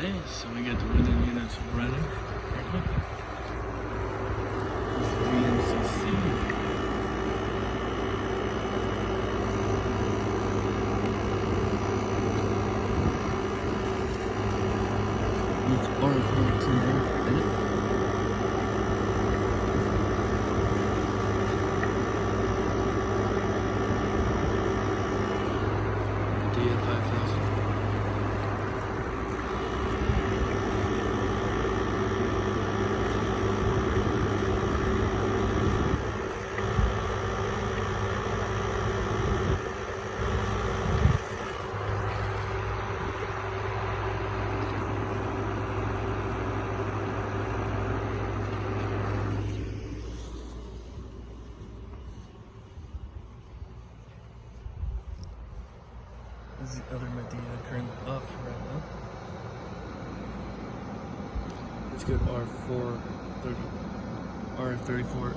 day, so we get the window units running. VMCC. With R14 in it. DF5000. This is the other Medina currently off right now. Let's get R34.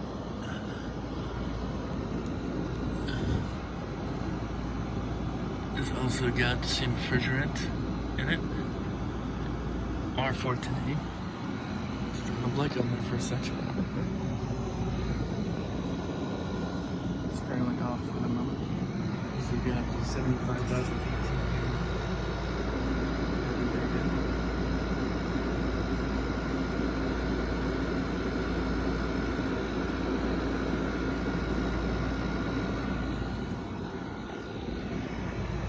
It's also got the same refrigerant in it. R410A. Just drawing a blank on there for a section. It's currently off for the moment. So you got the 75,000 feet.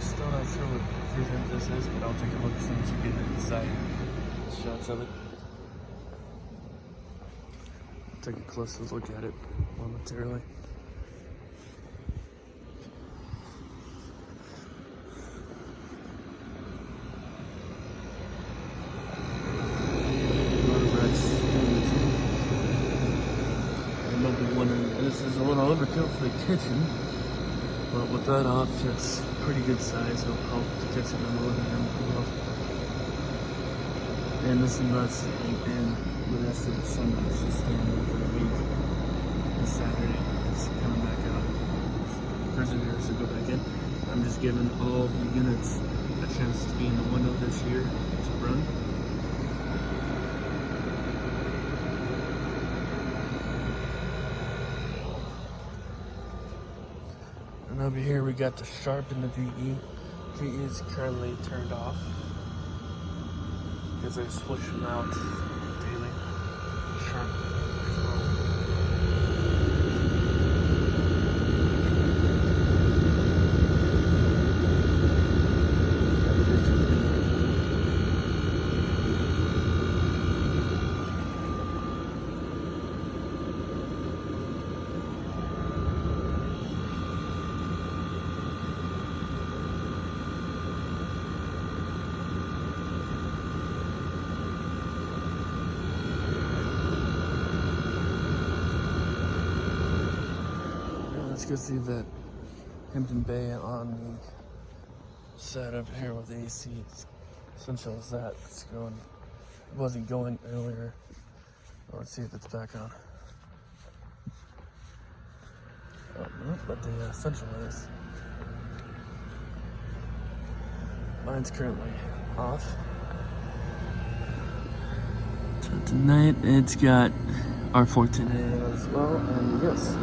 Still not sure what refrigerant this is, but I'll take a look as soon as you get inside shots of it. Take a closer look at it momentarily. This is a little overkill for the kitchen, but with that off, it's pretty good size. It'll help the kitchen and the living room well. And this nuts ain't in the rest of the summer. It's just staying there for a week. This Saturday, it's coming back out. Refrigerators will go back in. I'm just giving all the units a chance to be in the window this year to run. And over here we got the Sharp and the GE. GE is currently turned off because I switch them out daily. Sharp. Let's go see that Hampton Bay on the side over here with AC. It's essential as that. It's going. It wasn't going earlier. Well, let's see if it's back on. Oh, no, but the essential is. Mine's currently off. So tonight it's got R14A as well, and yes.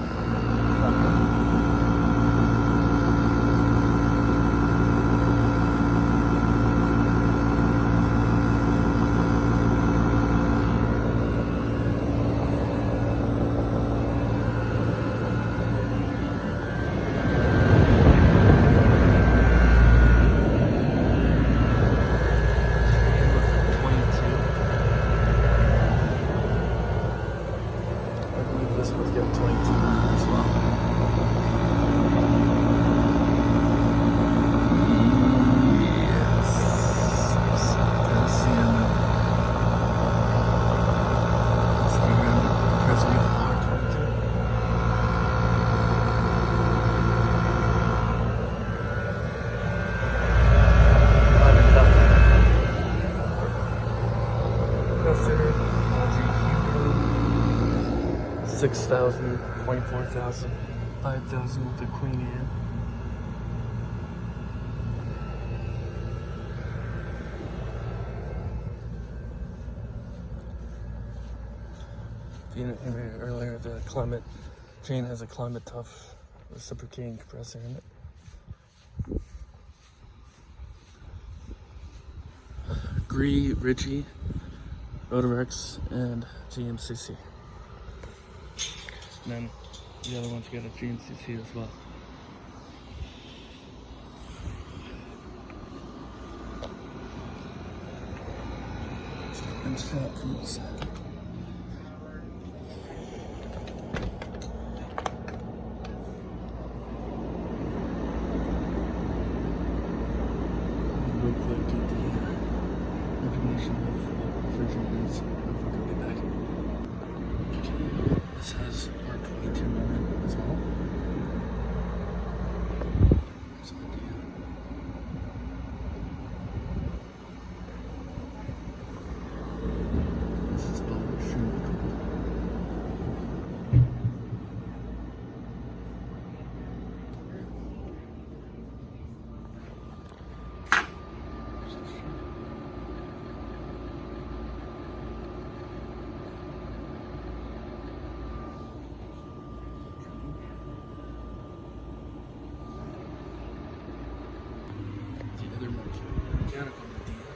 This one's got 22 as well. Yes. So I'm going to press R22. Press it. 6,000, 24,000, 5,000 with the Queen Anne. unit earlier, the climate chain has a climate tough reciprocating compressor in it. Gree, Ritchie, Rotorex, and GMCC. And then the other one's got a GMCC as well. And shot from the side. Real quick, get the information of refrigerants. I'll be back. This has R22 in it as well. So this is extremely cool. Other mechanical video.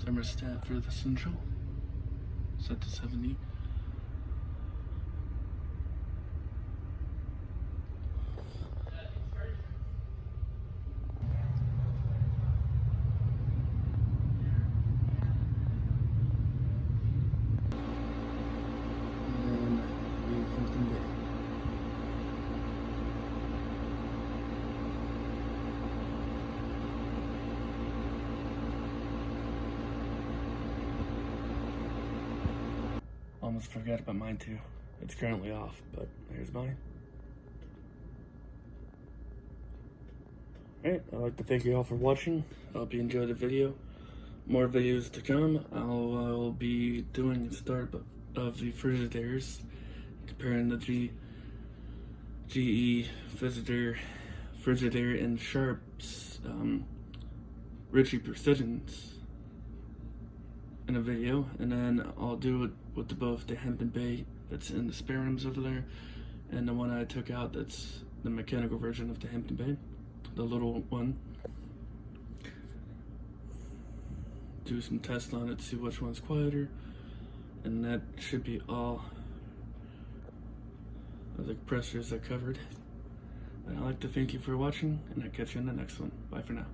Thermostat for the central, set to 70. Almost forgot about mine too. It's currently off, but here's mine. Alright, I'd like to thank you all for watching. I hope you enjoyed the video. More videos to come. I'll be doing a startup of the Frigidaires, comparing the GE Frigidaire and Sharp's Ritchie Precisions in a video, and then I'll do it with both the Hampton Bay that's in the spare rooms over there, and the one I took out that's the mechanical version of the Hampton Bay, the little one. Do some tests on it, see which one's quieter, and that should be all of the compressors I covered. And I'd like to thank you for watching, and I'll catch you in the next one. Bye for now.